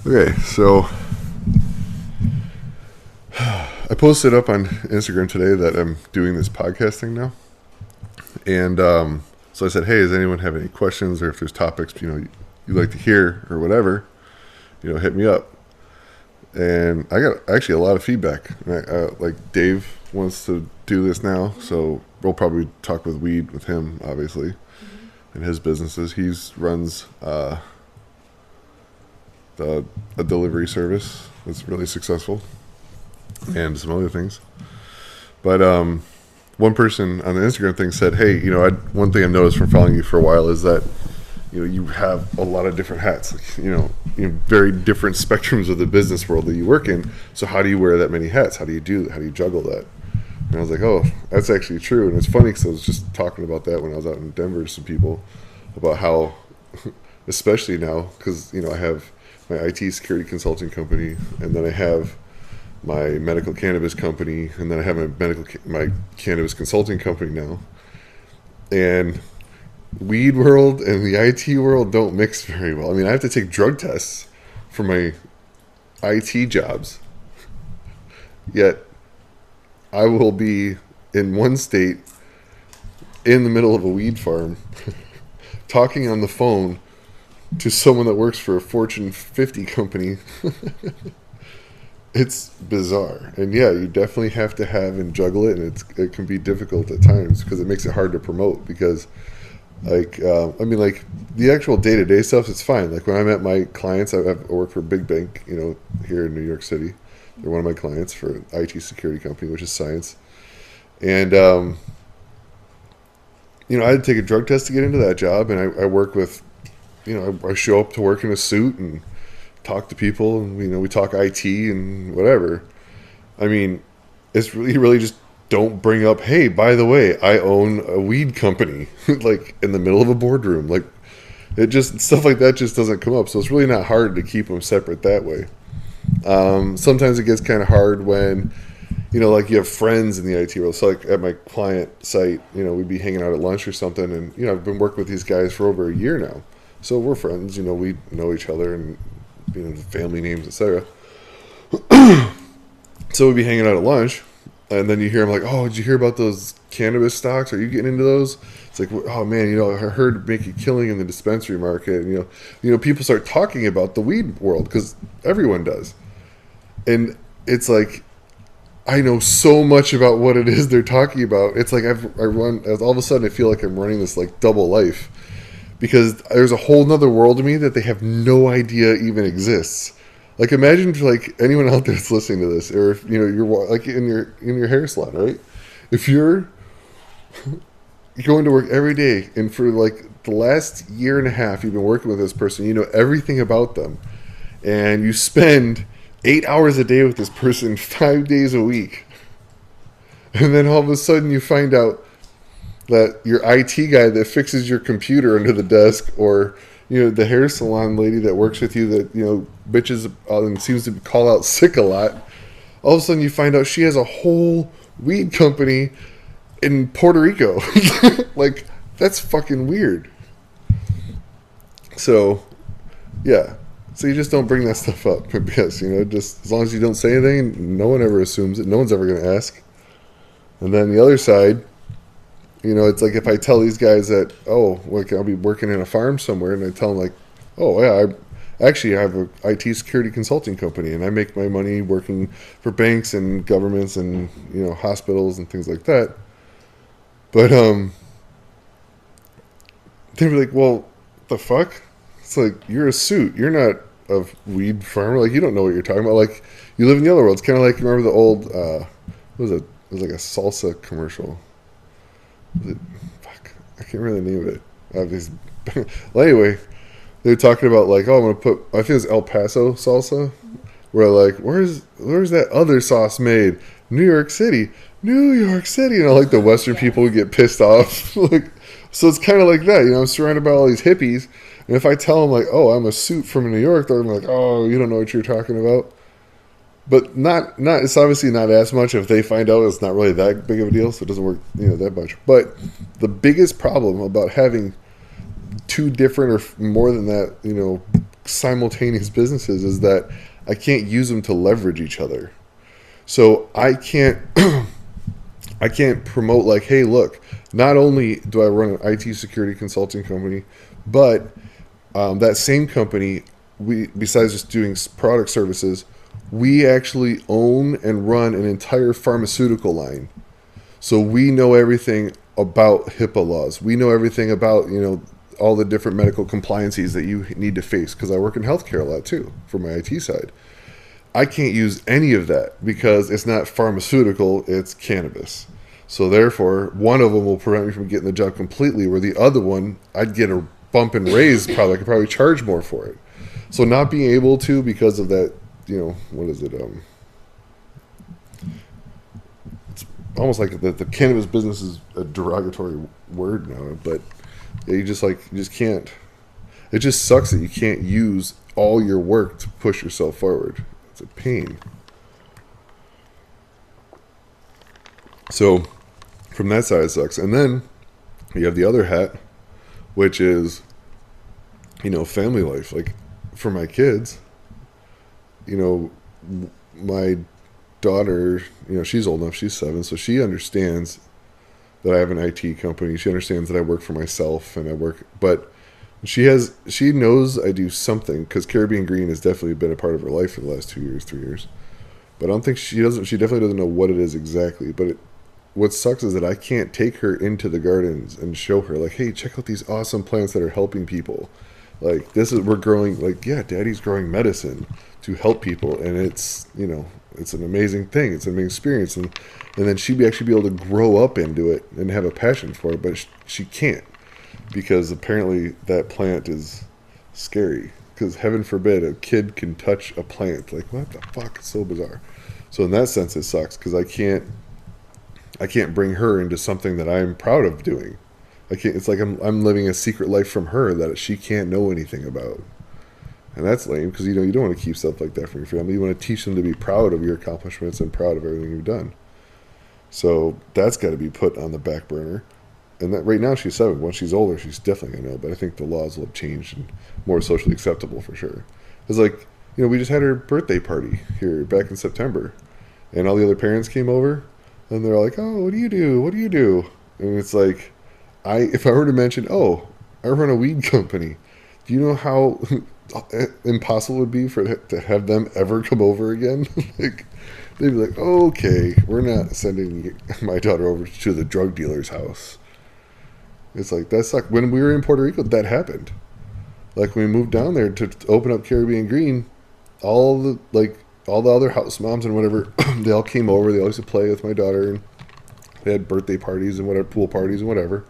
Okay, so I posted up on Instagram today that I'm doing this podcasting now, and so I said, "Hey, does anyone have any questions, or if there's topics you'd like to hear, or whatever, hit me up." And I got actually a lot of feedback. Like Dave wants to do this now, so we'll probably talk with weed with him, obviously, and his businesses. He runs a delivery service that's really successful, and some other things. But one person on the Instagram thing said, "Hey, one thing I've noticed from following you for a while is that you have a lot of different hats, very different spectrums of the business world that you work in. So how do you wear that many hats? How do you juggle that?" And I was like, "Oh, that's actually true." And it's funny because I was just talking about that when I was out in Denver to some people about how, especially now, because I have my IT security consulting company, and then I have my medical cannabis company, and then I have my cannabis consulting company now. And weed world and the IT world don't mix very well. I mean, I have to take drug tests for my IT jobs, yet I will be in one state in the middle of a weed farm talking on the phone to someone that works for a Fortune 50 company. It's bizarre. And yeah, you definitely have to have and juggle it, and it can be difficult at times because it makes it hard to promote because the actual day-to-day stuff, it's fine. Like when I'm at my clients, I work for a big bank, here in New York City. They're one of my clients for an IT security company, which is science. And, I had to take a drug test to get into that job, and I work with, I show up to work in a suit and talk to people, and, we talk IT and whatever. I mean, it's really, really just don't bring up, "Hey, by the way, I own a weed company," like in the middle of a boardroom. Like stuff like that just doesn't come up. So it's really not hard to keep them separate that way. Sometimes it gets kind of hard when, like you have friends in the IT world. So like at my client site, we'd be hanging out at lunch or something. And, I've been working with these guys for over a year now. So we're friends, we know each other and, family names, etc. So we'd be hanging out at lunch. And then you hear them like, "Oh, did you hear about those cannabis stocks? Are you getting into those?" It's like, "Oh man, I heard make a killing in the dispensary market." And, people start talking about the weed world because everyone does. And it's like, I know so much about what it is they're talking about. It's like all of a sudden I feel like I'm running this like double life because there's a whole nother world of me that they have no idea even exists. Like imagine if like anyone out there that's listening to this, or if you're like in your hair salon, right? If you're going to work every day, and for like the last year and a half you've been working with this person, you know everything about them, and you spend 8 hours a day with this person 5 days a week, and then all of a sudden you find out that your IT guy that fixes your computer under the desk, or the hair salon lady that works with you that, bitches and seems to call out sick a lot. All of a sudden you find out she has a whole weed company in Puerto Rico. Like, that's fucking weird. So, yeah. So you just don't bring that stuff up. Because, just as long as you don't say anything, no one ever assumes it. No one's ever going to ask. And then the other side, it's like if I tell these guys that, I'll be working in a farm somewhere, and I tell them like, "Oh yeah, I have an IT security consulting company, and I make my money working for banks and governments and hospitals and things like that." But they were like, "Well, the fuck?" It's like, you're a suit. You're not a weed farmer. Like, you don't know what you're talking about. Like, you live in the other world. It's kind of like, remember the old what was it? It was like a salsa commercial. I can't remember the name of it. Well, anyway, they were talking about like, "Oh, I'm gonna put," I think it was El Paso salsa. Where like, where's that other sauce made? New York City, and all like the Western people would get pissed off. Like, so it's kind of like that. I'm surrounded by all these hippies, and if I tell them like, "Oh, I'm a suit from New York," they're like, "Oh, you don't know what you're talking about." But not it's obviously not as much if they find out it's not really that big of a deal, so it doesn't work that much. But the biggest problem about having two different or more than that simultaneous businesses is that I can't use them to leverage each other. So I can't promote like, hey, look, not only do I run an IT security consulting company, but that same company, we, besides just doing product services, we actually own and run an entire pharmaceutical line. So we know everything about HIPAA laws. We know everything about, all the different medical compliances that you need to face, because I work in healthcare a lot too for my IT side. I can't use any of that because it's not pharmaceutical, it's cannabis. So therefore, one of them will prevent me from getting the job completely, where the other one, I'd get a bump and raise, probably. I could probably charge more for it. So not being able to, because of that, what is it? It's almost like the cannabis business is a derogatory word now, but you just can't. It just sucks that you can't use all your work to push yourself forward. It's a pain. So from that side, it sucks. And then you have the other hat, which is, family life. Like for my kids, my daughter, she's old enough, she's 7, so she understands that I have an IT company. She understands that I work for myself but she knows I do something, because Caribbean Green has definitely been a part of her life for the last 2 years, 3 years. But I don't think she definitely doesn't know what it is exactly. But what sucks is that I can't take her into the gardens and show her, like, hey, check out these awesome plants that are helping people. Like, we're growing, like, yeah, Daddy's growing medicine to help people. And it's, it's an amazing thing. It's an amazing experience. And then she'd actually be able to grow up into it and have a passion for it. But she can't, because apparently that plant is scary. Because heaven forbid a kid can touch a plant. Like, what the fuck? It's so bizarre. So in that sense, it sucks, because I can't bring her into something that I'm proud of doing. I can't. It's like I'm living a secret life from her that she can't know anything about. And that's lame, because you don't want to keep stuff like that from your family. You want to teach them to be proud of your accomplishments and proud of everything you've done. So that's got to be put on the back burner. And that right now she's 7. Once she's older, she's definitely going to know. But I think the laws will have changed and more socially acceptable for sure. It's like, we just had her birthday party here back in September. And all the other parents came over. And they're like, oh, what do you do? What do you do? And it's like, if I were to mention, oh, I run a weed company. Do you know how impossible it would be to have them ever come over again? Like, they'd be like, oh, okay, we're not sending my daughter over to the drug dealer's house. It's like, that sucked. When we were in Puerto Rico, that happened. Like, when we moved down there to open up Caribbean Green, all the other house moms and whatever, they all came over. They all used to play with my daughter, and they had birthday parties and whatever, pool parties and whatever.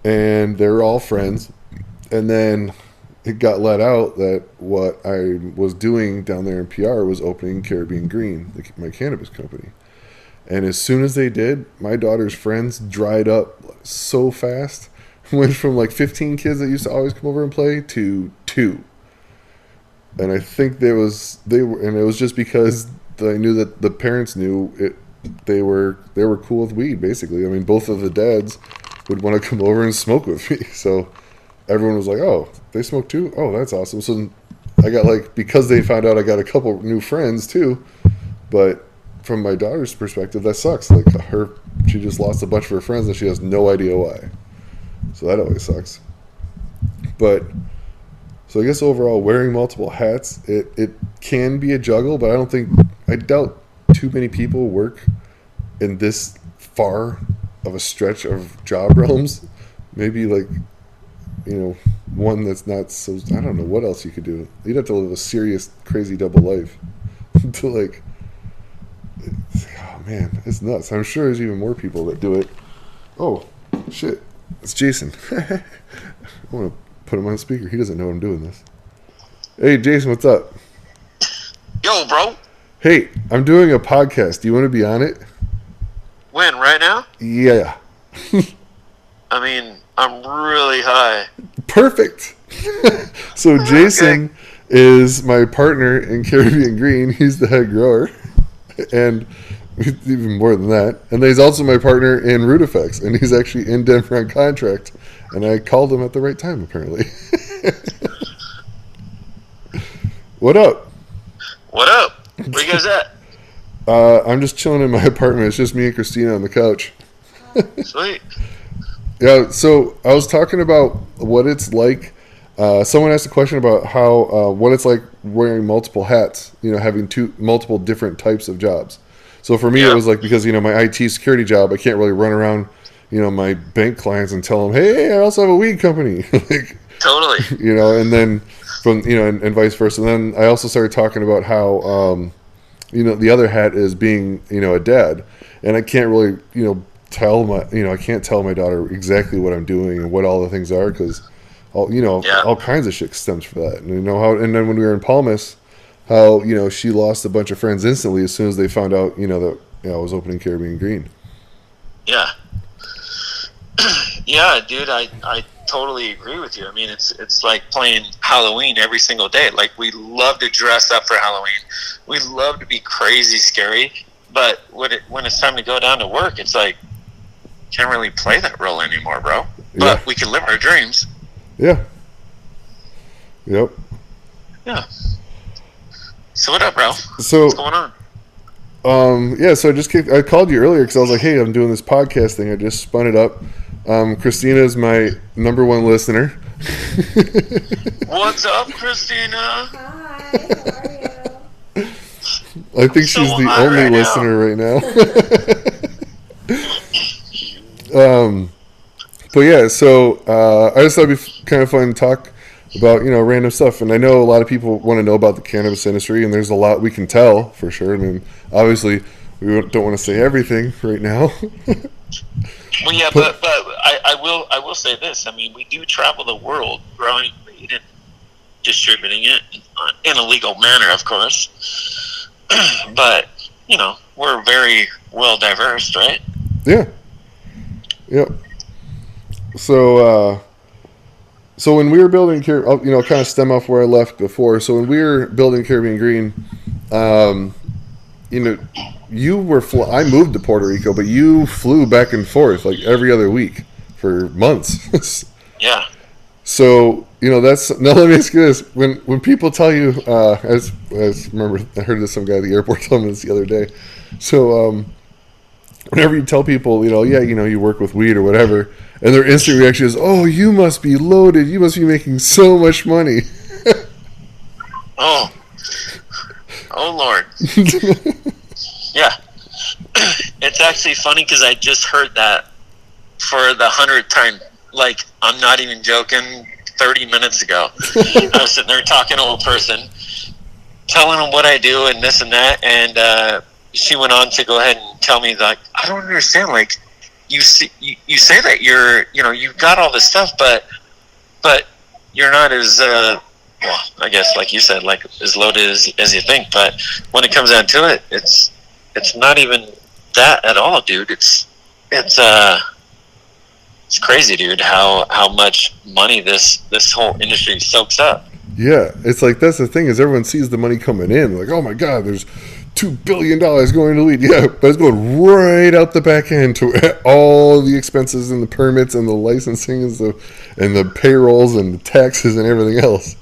And they were all friends. And then it got let out that what I was doing down there in PR was opening Caribbean Green, my cannabis company. And as soon as they did, my daughter's friends dried up so fast. Went from like 15 kids that used to always come over and play to 2. And I think it was just because I knew that the parents knew it. They were cool with weed, basically. I mean, both of the dads would want to come over and smoke with me. So everyone was like, "Oh, they smoke too? Oh, that's awesome." So I got because they found out, I got a couple new friends too. But from my daughter's perspective, that sucks. Like, she just lost a bunch of her friends and she has no idea why. So that always sucks. But so I guess overall, wearing multiple hats, it can be a juggle, but I doubt too many people work in this far of a stretch of job realms. Maybe one that's not so, I don't know what else you could do. You'd have to live a serious, crazy double life to oh man, it's nuts. I'm sure there's even more people that do it. Oh, shit. It's Jason. I want to put him on speaker. He doesn't know I'm doing this. Hey, Jason, what's up? Yo, bro. Hey, I'm doing a podcast. Do you want to be on it? When? Right now? Yeah. I mean, I'm really high. Perfect. So Jason is my partner in Caribbean Green. He's the head grower. And even more than that. And he's also my partner in Root Effects. And he's actually in Denver on contract. And I called him at the right time, apparently. What up? What up? Where you guys at? I'm just chilling in my apartment. It's just me and Christina on the couch. Sweet. Yeah, so I was talking about what it's like. Someone asked a question about how what it's like wearing multiple hats. Having multiple different types of jobs. So for me, it was like, because my IT security job, I can't really run around, my bank clients and tell them, hey, I also have a weed company. Totally. And then from and vice versa. And then I also started talking about how the other hat is being a dad, and I can't really I can't tell my daughter exactly what I'm doing and what all the things are, because all kinds of shit stems from that. And and then when we were in Palmas, how she lost a bunch of friends instantly as soon as they found out that I was opening Caribbean Green. Yeah. Yeah, dude, I totally agree with you. I mean, it's like playing Halloween every single day. Like, we love to dress up for Halloween. We love to be crazy scary. But when it's time to go down to work, it's like, can't really play that role anymore, bro. But we can live our dreams. Yeah. Yep. Yeah. So what up, bro? So what's going on? So I called you earlier because I was like, hey, I'm doing this podcast thing. I just spun it up. Christina is my number one listener. What's up, Christina? Hi, how are you? I think she's the only listener right now. But yeah, so I just thought it'd be kind of fun to talk about random stuff, and I know a lot of people want to know about the cannabis industry, and there's a lot we can tell for sure. I mean, obviously we don't want to say everything right now. Well, yeah, but I will say this. I mean, we do travel the world growing weed and distributing it in a legal manner, of course. But we're very well diverse, right? Yeah. Yep. So when we were building, kind of stem off where I left before. So when we were building Caribbean Green, you were I moved to Puerto Rico, but you flew back and forth like every other week for months. Yeah. So that's now. Let me ask you this: when people tell you, as remember, I heard this some guy at the airport tell me this the other day. So whenever you tell people, you work with weed or whatever, and their instant reaction is, "Oh, you must be loaded. You must be making so much money." Oh Lord. Yeah. It's actually funny because I just heard that for the 100th time. Like, I'm not even joking, 30 minutes ago. I was sitting there talking to a person, telling them what I do and this and that, and she went on to go ahead and tell me, like, I don't understand, like, you say that you've got all this stuff, but you're not as well, I guess, like you said, like, as loaded as you think. But when it comes down to it, it's not even that at all, dude. It's crazy, dude, how much money this whole industry soaks up. Yeah, it's like, that's the thing, is everyone sees the money coming in, like, oh my god, there's $2 billion going to weed. Yeah, but it's going right out the back end to all the expenses and the permits and the licensing and the payrolls and the taxes and everything else.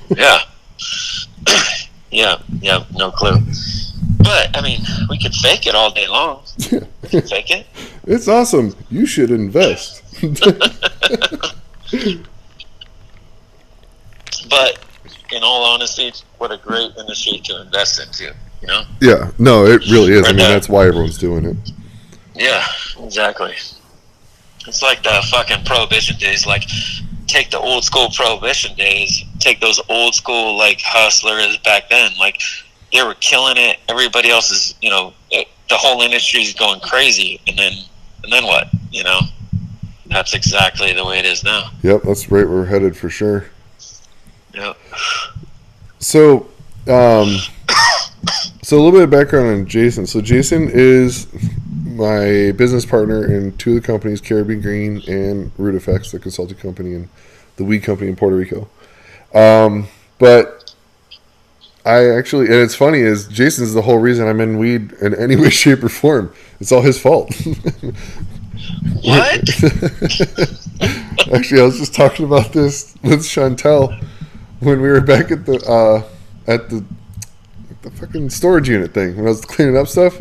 Yeah. Yeah, no clue. But, I mean, we could fake it all day long. We can fake it. It's awesome. You should invest. But, in all honesty, what a great industry to invest into, Yeah, no, it really is. I mean, that's why everyone's doing it. Yeah, exactly. It's like the fucking Prohibition days. Like, take the old school Prohibition days, take those old school, like, hustlers back then. Like, they were killing it. Everybody else is, the whole industry is going crazy. And then what? That's exactly the way it is now. Yep, that's right. We're headed for sure. Yep. So, so a little bit of background on Jason. So Jason is my business partner in two of the companies, Caribbean Green and Root Effects, the consulting company and the weed company in Puerto Rico. But I actually, and it's funny, is Jason's the whole reason I'm in weed in any way, shape, or form. It's all his fault. What? Actually, I was just talking about this with Chantel when we were back at at the fucking storage unit thing when I was cleaning up stuff.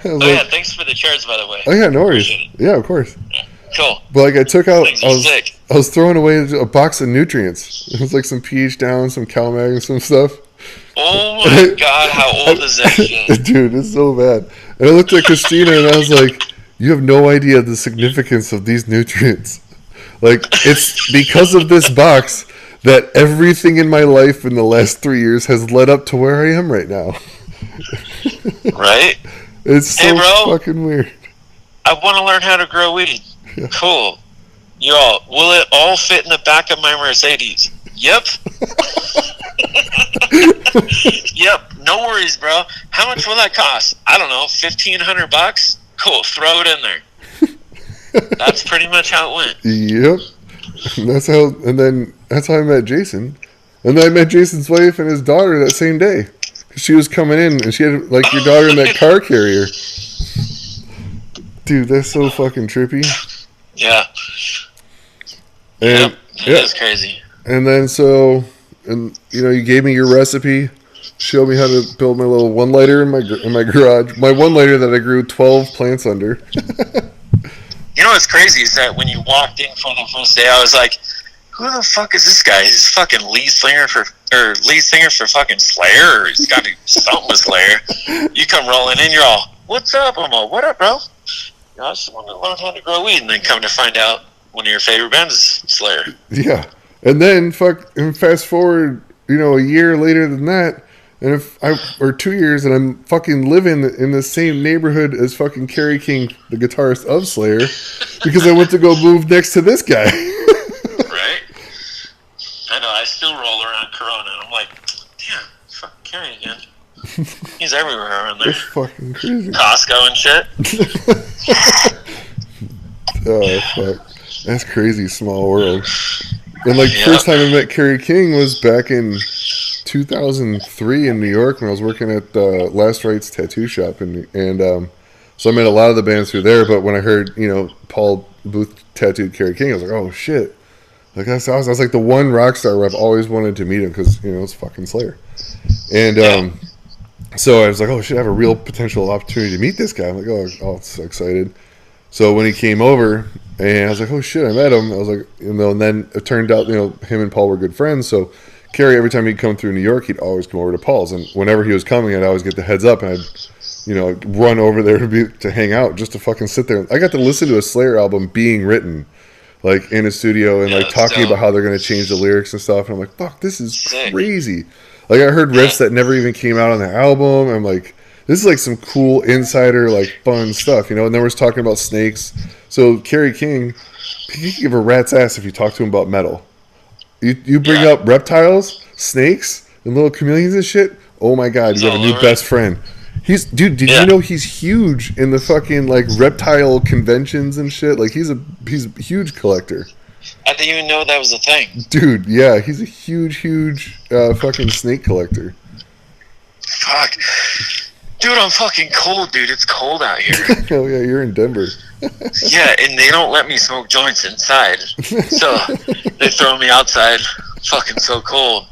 I was yeah, thanks for the chairs, by the way. Oh yeah, no worries. Yeah, of course. Yeah, cool. But like I took out, Sick. I was throwing away a box of nutrients. It was like some pH down, some CalMag, and some stuff. Oh my god, how old is that shit? Dude, it's so bad. And I looked at Christina and I was like, you have no idea the significance of these nutrients. Like, it's because of this box that everything in my life in the last 3 years has led up to where I am right now. Right? It's so fucking weird. I want to learn how to grow weed. Yeah. Cool. Will it all fit in the back of my Mercedes? Yep. Yep. No worries, bro. How much will that cost? I don't know. $1,500? Cool. Throw it in there. That's pretty much how it went. Yep. That's how I met Jason. And then I met Jason's wife and his daughter that same day. She was coming in and she had like your daughter in that car carrier. Dude, that's so fucking trippy. Yeah. And, it is crazy. And then you gave me your recipe, showed me how to build my little one lighter in my garage. My one lighter that I grew 12 plants under. You know what's crazy is that when you walked in for the first day, I was like, "Who the fuck is this guy? He's fucking lead singer for fucking Slayer, or he's got to be something with Slayer." You come rolling in, you're all, "What's up?" I'm all, "What up, bro?" I just want to learn how to grow weed, and then come to find out one of your favorite bands is Slayer. Yeah, and then fast forward, a year later than that, and or 2 years, and I'm fucking living in the same neighborhood as fucking Kerry King, the guitarist of Slayer, because I went to go move next to this guy. Right? I know. I still roll around Corona, and I'm like, damn, fucking Kerry again. He's everywhere around there. That's fucking crazy. Costco and shit. Oh fuck, that's crazy. Small world. And first time I met Kerry King was back in 2003 in New York when I was working at the Last Rites tattoo shop, and so I met a lot of the bands through there. But when I heard Paul Booth tattooed Kerry King, I was like, oh shit! Like I was like the one rock star where I've always wanted to meet him because it's fucking Slayer, and so I was like, oh shit, I have a real potential opportunity to meet this guy. I'm like, oh, so excited. So when he came over, and I was like, oh shit, I met him. I was like, and then it turned out, him and Paul were good friends. So Kerry, every time he'd come through New York, he'd always come over to Paul's. And whenever he was coming, I'd always get the heads up, and I'd, run over there to hang out, just to fucking sit there. I got to listen to a Slayer album being written, in a studio, and talking about how they're going to change the lyrics and stuff. And I'm like, fuck, this is crazy. I heard riffs that never even came out on the album. I'm like, this is some cool insider, fun stuff, And then we're talking about snakes. So Kerry King, he can give a rat's ass if you talk to him about metal. You bring up reptiles, snakes, and little chameleons and shit. Oh my god, you have a new best friend. Did you know he's huge in the fucking reptile conventions and shit? He's a huge collector. I didn't even know that was a thing. Dude, yeah, he's a huge fucking snake collector. Fuck. Dude, I'm fucking cold, dude. It's cold out here. Oh, yeah, you're in Denver. Yeah, and they don't let me smoke joints inside. So they throw me outside. Fucking so cold.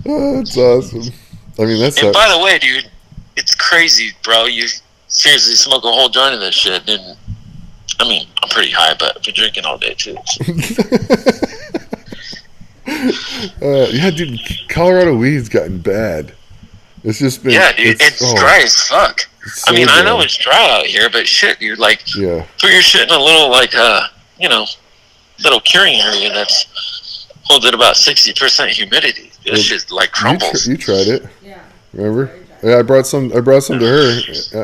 Oh, that's awesome. And by the way, dude, it's crazy, bro. You seriously smoke a whole joint of this shit, and I'm pretty high, but I've been drinking all day, too. Yeah, dude, Colorado weed's gotten bad. It's just been... Yeah, dude, it's dry as fuck. So I know it's dry out here, but shit, dude, put your shit in a little, little curing area that's holds at about 60% humidity. This shit, crumbles. You tried it. Yeah. Remember? Yeah, I brought some to her,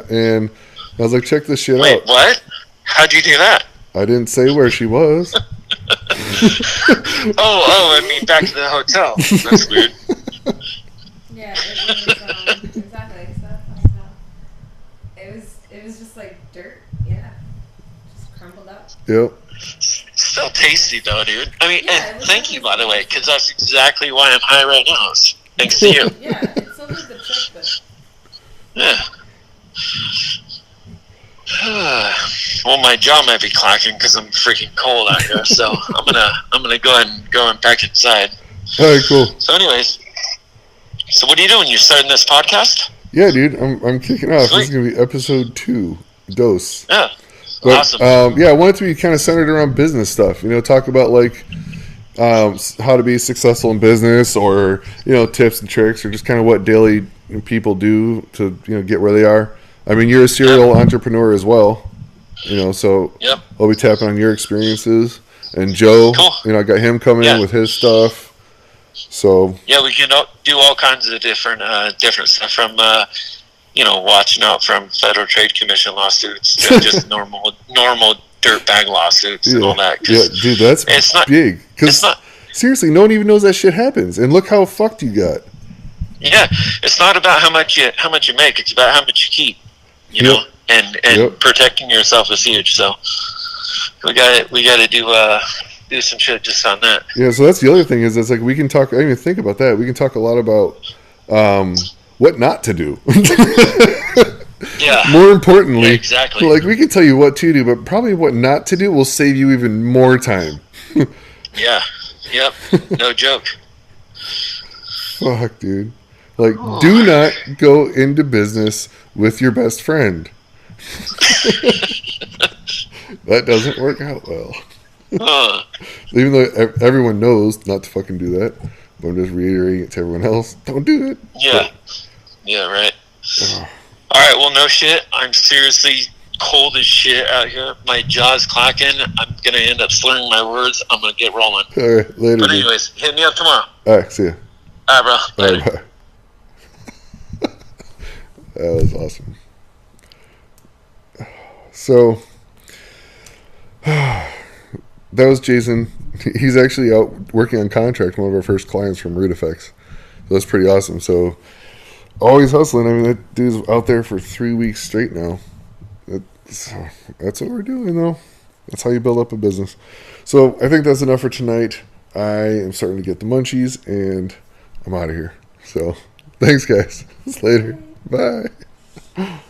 and I was like, check this shit out. Wait, what? How'd you do that? I didn't say where she was. Back to the hotel. That's weird. Yeah, it was exactly stuff. It was just dirt. Yeah, just crumbled up. Yep. Still tasty though, dude. And thank you by the way, because that's exactly why I'm high right now. Thanks to you. Yeah, it still does the trick, but. Yeah. Well, my jaw might be clacking because I'm freaking cold out here, so I'm gonna go ahead and go back inside. All right, cool. So, anyways, So what are you doing? You starting this podcast? Yeah, dude, I'm kicking off. Sweet. This is gonna be episode 2, dose. Yeah. But, Awesome. yeah, I want it to be kind of centered around business stuff. Talk about like how to be successful in business, or tips and tricks, or just kind of what daily people do to get where they are. I mean, you're a serial entrepreneur as well, so Yep. I'll be tapping on your experiences. And Joe, Cool. I got him coming in with his stuff. So yeah, we can do all kinds of different stuff, from watching out from Federal Trade Commission lawsuits to just normal dirtbag lawsuits and all that. Yeah, dude, that's big. Because seriously, no one even knows that shit happens. And look how fucked you got. Yeah, it's not about how much you make. It's about how much you keep. And protecting yourself is huge. So we got to do some shit just on that. Yeah, so that's the other thing is it's like we can talk. I didn't even think about that. We can talk a lot about what not to do. Yeah. More importantly, yeah, exactly. Like we can tell you what to do, but probably what not to do will save you even more time. Yeah. Yep. No joke. Fuck, dude. Like, do not go into business with your best friend. That doesn't work out well. Even though everyone knows not to fucking do that, but I'm just reiterating it to everyone else. Don't do it. Yeah. Yeah, right. All right, well, no shit. I'm seriously cold as shit out here. My jaw's clacking. I'm going to end up slurring my words. I'm going to get rolling. All right, later. But anyways, hit me up tomorrow. All right, see ya. All right, bro. All right, bye. That was awesome. So, that was Jason. He's actually out working on contract, one of our first clients from Root Effects. So that's pretty awesome. So, always hustling. I mean, that dude's out there for 3 weeks straight now. That's what we're doing, though. That's how you build up a business. So, I think that's enough for tonight. I am starting to get the munchies, and I'm out of here. So, thanks, guys. See you later. Bye.